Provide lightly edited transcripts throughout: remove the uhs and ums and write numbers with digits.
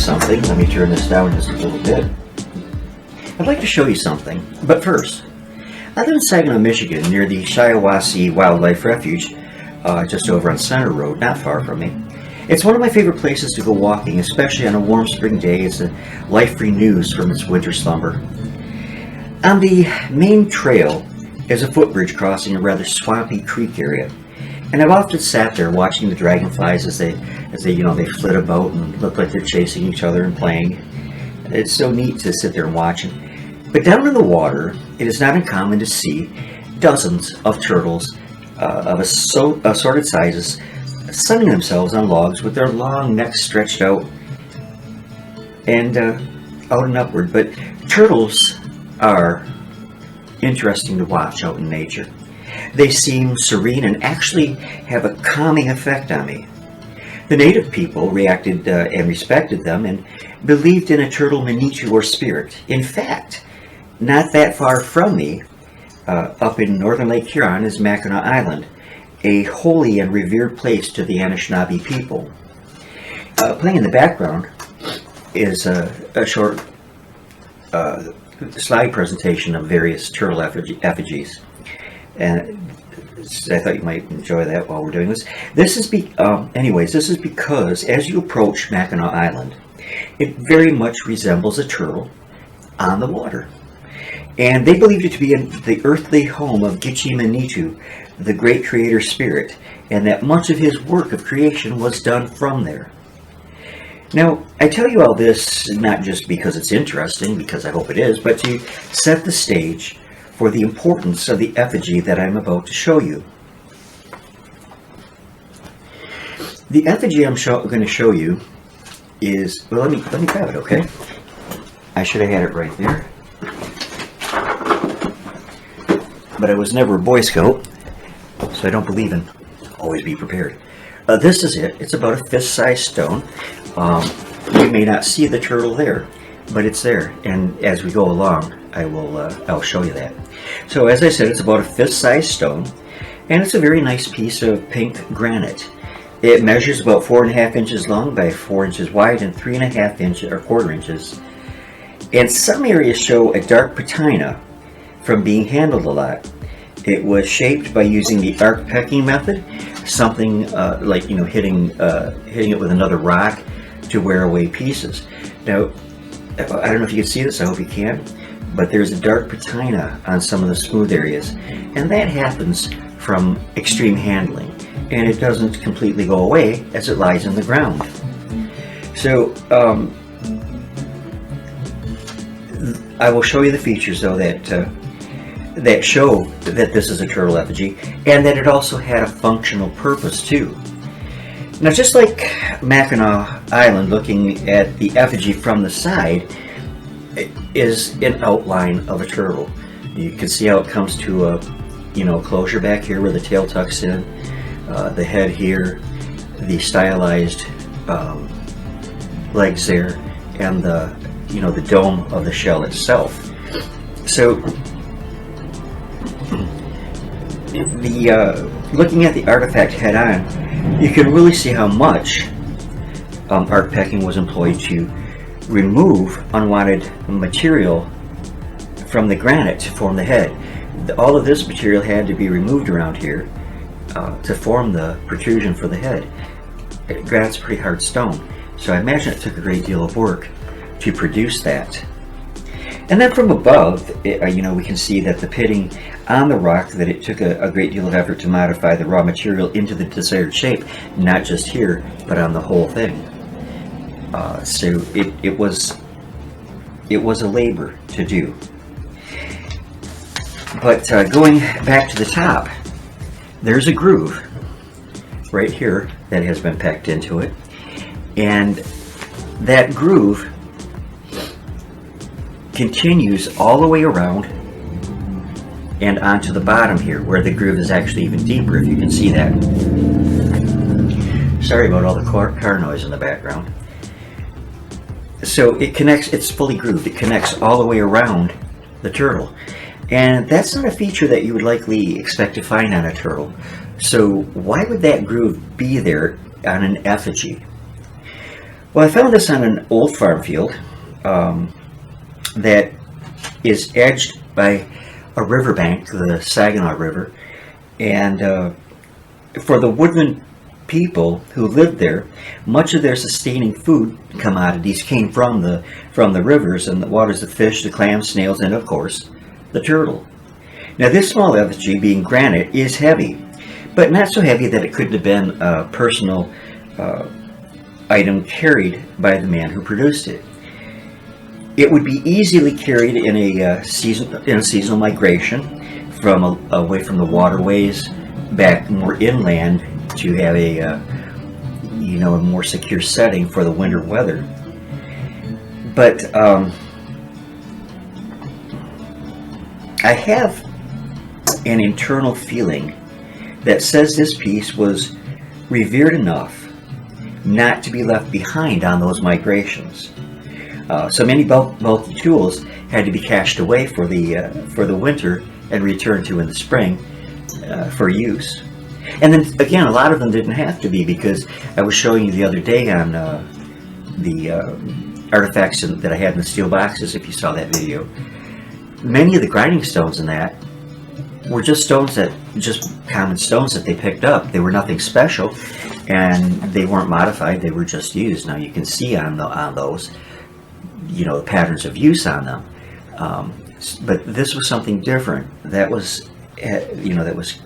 something. Let me turn this down just a little bit. I'd like to show you something, but first, I live in Saginaw, Michigan, near the Shiawassee Wildlife Refuge, just over on Center Road, not far from me. It's one of my favorite places to go walking, especially on a warm spring day as life renews from its winter slumber. On the main trail is a footbridge crossing a rather swampy creek area, and I've often sat there watching the dragonflies as they flit about and look like they're chasing each other and playing. It's so neat to sit there and watch it. But down in the water, it is not uncommon to see dozens of turtles of assorted sizes sunning themselves on logs with their long necks stretched out and out and upward. But turtles are interesting to watch out in nature. They seem serene and actually have a calming effect on me. The native people reacted and respected them and believed in a turtle Manitou or spirit. In fact, not that far from me, up in northern Lake Huron, is Mackinac Island, a holy and revered place to the Anishinaabe people. Playing in the background is a short slide presentation of various turtle effigies, and I thought you might enjoy that while we're doing this. This is because as you approach Mackinac Island, it very much resembles a turtle on the water. And they believed it to be the earthly home of Gitche Manitou, the great creator spirit, and that much of his work of creation was done from there. Now, I tell you all this not just because it's interesting, because I hope it is, but to set the stage for the importance of the effigy that I'm about to show you. The effigy I'm going to show you is, well, let me grab it, okay? I should have had it right there. But I was never a Boy Scout, so I don't believe in always be prepared. This is it. It's about a fist-sized stone. You may not see the turtle there, but it's there. And as we go along, I'll show you that. So as I said, it's about a fist-sized stone, and it's a very nice piece of pink granite. It measures about 4.5 inches long by 4 inches wide and 3.5 inches or quarter inches. And some areas show a dark patina from being handled a lot. It was shaped by using the arc pecking method, something like hitting it with another rock to wear away pieces. Now, I don't know if you can see this. I hope you can. But there's a dark patina on some of the smooth areas, and that happens from extreme handling, and it doesn't completely go away as it lies in the ground. So I will show you the features though that show that this is a turtle effigy, and that it also had a functional purpose too. Now, just like Mackinac Island, looking at the effigy from the side is an outline of a turtle. You can see how it comes to a closure back here where the tail tucks in, the head here, the stylized legs there, and the dome of the shell itself. So looking at the artifact head on, you can really see how much arc pecking was employed to remove unwanted material from the granite to form the head. All of this material had to be removed around here to form the protrusion for the head. Granite's a pretty hard stone, so I imagine it took a great deal of work to produce that. And then from above, we can see that the pitting on the rock, that it took a great deal of effort to modify the raw material into the desired shape, not just here, but on the whole thing. So it was a labor to do. But going back to the top, there's a groove right here that has been pecked into it, and that groove continues all the way around and onto the bottom here, where the groove is actually even deeper, if you can see that. Sorry about all the car noise in the background. So it connects, it's fully grooved, it connects all the way around the turtle. And that's not a feature that you would likely expect to find on a turtle. So why would that groove be there on an effigy? Well, I found this on an old farm field that is edged by a riverbank, the Saginaw River, and for the woodland people who lived there, much of their sustaining food commodities came from the rivers and the waters of fish, the clams, snails, and of course the turtle. Now this small effigy, being granite, is heavy, but not so heavy that it couldn't have been a personal item carried by the man who produced it. It would be easily carried in a seasonal migration from away from the waterways back more inland to have a more secure setting for the winter weather. But I have an internal feeling that says this piece was revered enough not to be left behind on those migrations. So many bulky tools had to be cached away for the winter and returned to in the spring for use. And then again, a lot of them didn't have to be, because I was showing you the other day on the artifacts that I had in the steel boxes, if you saw that video. Many of the grinding stones in that were just common stones that they picked up. They were nothing special, and they weren't modified, they were just used. Now you can see on those, the patterns of use on them. But this was something different. That was, that was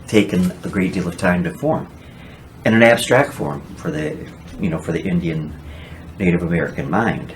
taken a great deal of time to form, and an abstract form for the Indian Native American mind.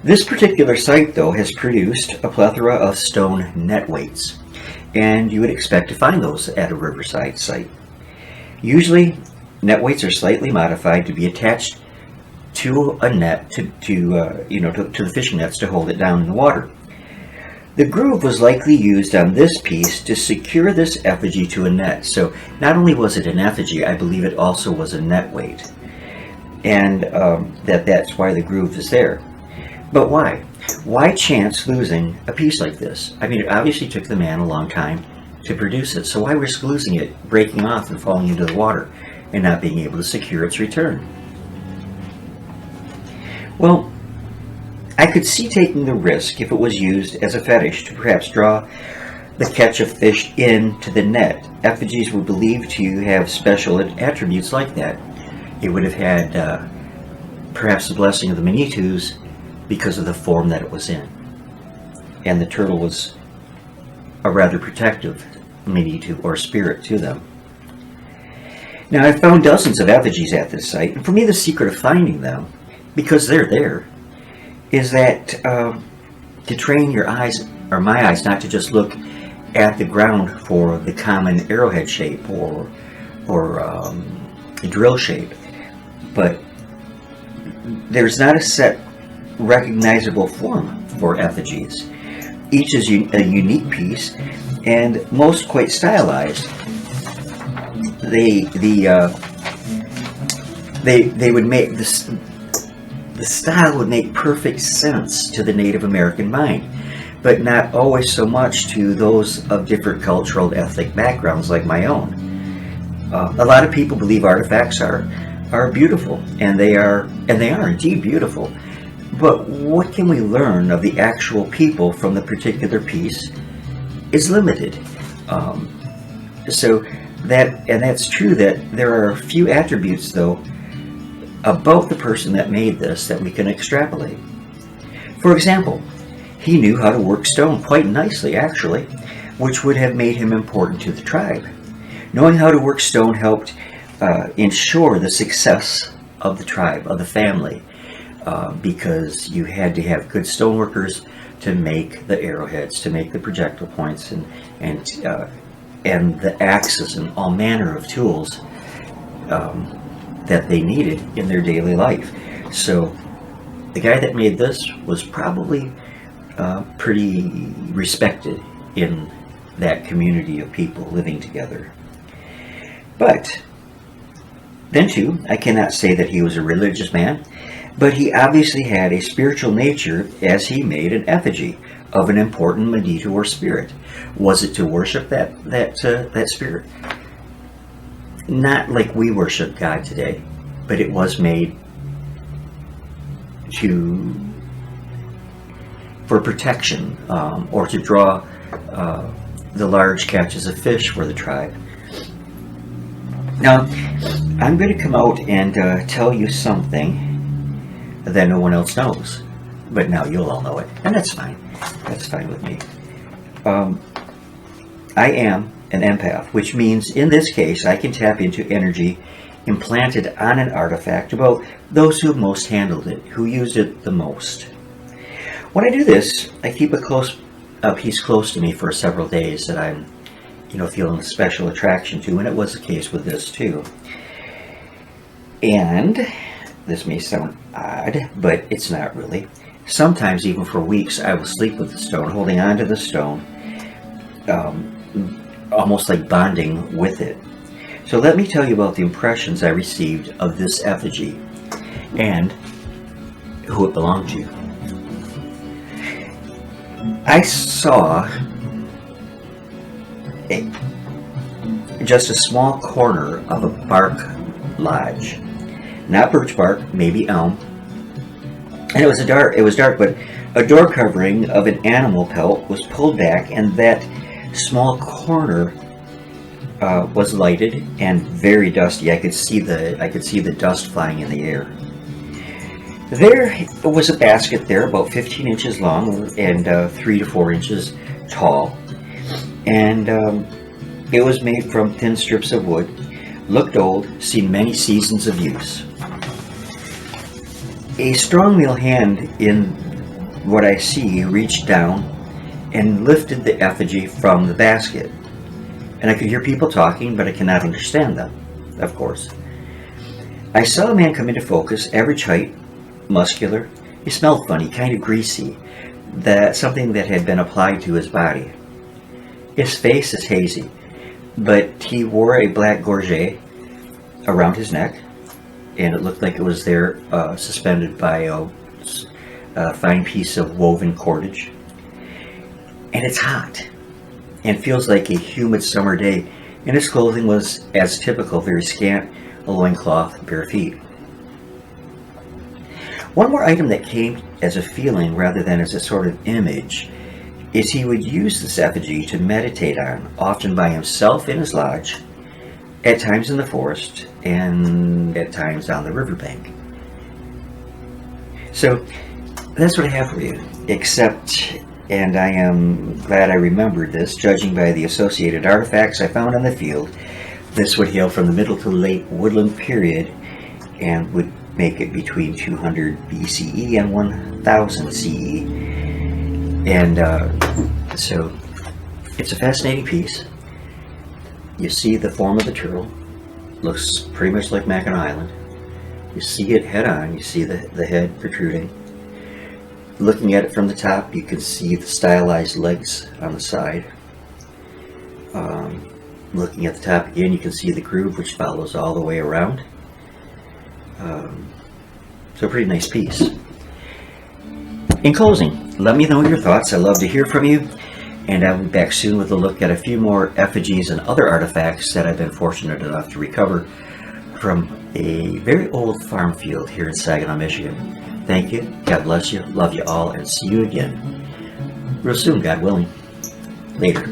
This particular site, though, has produced a plethora of stone net weights, and you would expect to find those at a riverside site. Usually, net weights are slightly modified to be attached to a net to the fishing nets to hold it down in the water. The groove was likely used on this piece to secure this effigy to a net. So not only was it an effigy, I believe it also was a net weight, and that's why the groove is there. But why? Why chance losing a piece like this? I mean, it obviously took the man a long time to produce it, so why risk losing it, breaking off and falling into the water, and not being able to secure its return? Well, I could see taking the risk if it was used as a fetish to perhaps draw the catch of fish into the net. Effigies were believed to have special attributes like that. It would have had perhaps the blessing of the Manitus because of the form that it was in. And the turtle was a rather protective Manitou or spirit to them. Now, I've found dozens of effigies at this site, and for me the secret of finding them, because they're there, is that to train your eyes, or my eyes, not to just look at the ground for the common arrowhead shape or drill shape, but there's not a set recognizable form for effigies. Each is a unique piece, and most quite stylized. They would make this. The style would make perfect sense to the Native American mind, but not always so much to those of different cultural and ethnic backgrounds like my own. A lot of people believe artifacts are beautiful, and they are indeed beautiful. But what can we learn of the actual people from the particular piece is limited. So that's true that there are a few attributes, though, about the person that made this that we can extrapolate. For example, he knew how to work stone quite nicely, actually, which would have made him important to the tribe. Knowing how to work stone helped ensure the success of the tribe, of the family, because you had to have good stoneworkers to make the arrowheads, to make the projectile points, and the axes and all manner of tools that they needed in their daily life. So the guy that made this was probably pretty respected in that community of people living together. But then too, I cannot say that he was a religious man, but he obviously had a spiritual nature as he made an effigy of an important Manitou or spirit. Was it to worship that spirit? Not like we worship God today. but it was made for protection, or to draw the large catches of fish for the tribe. Now, I'm going to come out and tell you something that no one else knows, but now you'll all know it, and that's fine. That's fine with me. I am an empath, which means in this case I can tap into energy implanted on an artifact about those who most handled it, who used it the most. When I do this, I keep a piece close to me for several days that I'm, feeling a special attraction to, and it was the case with this too. And this may sound odd, but it's not really. Sometimes even for weeks I will sleep with the stone, holding on to the stone, almost like bonding with it. So let me tell you about the impressions I received of this effigy and who it belonged to. I saw just a small corner of a bark lodge, not birch bark, maybe elm, and it was dark, but a door covering of an animal pelt was pulled back, and that small corner was lighted and very dusty. I could see the dust flying in the air. There was a basket there about 15 inches long and 3 to 4 inches tall, and it was made from thin strips of wood, looked old, seen many seasons of use. A strong male hand in what I see reached down and lifted the effigy from the basket, and I could hear people talking, but I cannot understand them, of course. I saw a man come into focus, average height, muscular. He smelled funny, kind of greasy, something that had been applied to his body. His face is hazy, but he wore a black gorget around his neck, and it looked like it was there suspended by a fine piece of woven cordage. And it's hot and feels like a humid summer day, and his clothing was, as typical, very scant, a loincloth, bare feet. One more item that came as a feeling rather than as a sort of image is he would use this effigy to meditate on, often by himself in his lodge, at times in the forest, and at times on the riverbank. So that's what I have for you, except, and I am glad I remembered this, judging by the associated artifacts I found in the field, this would hail from the middle to late woodland period and would make it between 200 BCE and 1000 CE. And so it's a fascinating piece. You see the form of the turtle, looks pretty much like Mackinac Island. You see it head on, you see the head protruding. Looking at it from the top, you can see the stylized legs on the side. Looking at the top again, you can see the groove which follows all the way around. So a pretty nice piece. In closing, let me know your thoughts. I love to hear from you, and I'll be back soon with a look at a few more effigies and other artifacts that I've been fortunate enough to recover from a very old farm field here in Saginaw, Michigan. Thank you, God bless you, love you all, and see you again real soon, God willing. Later.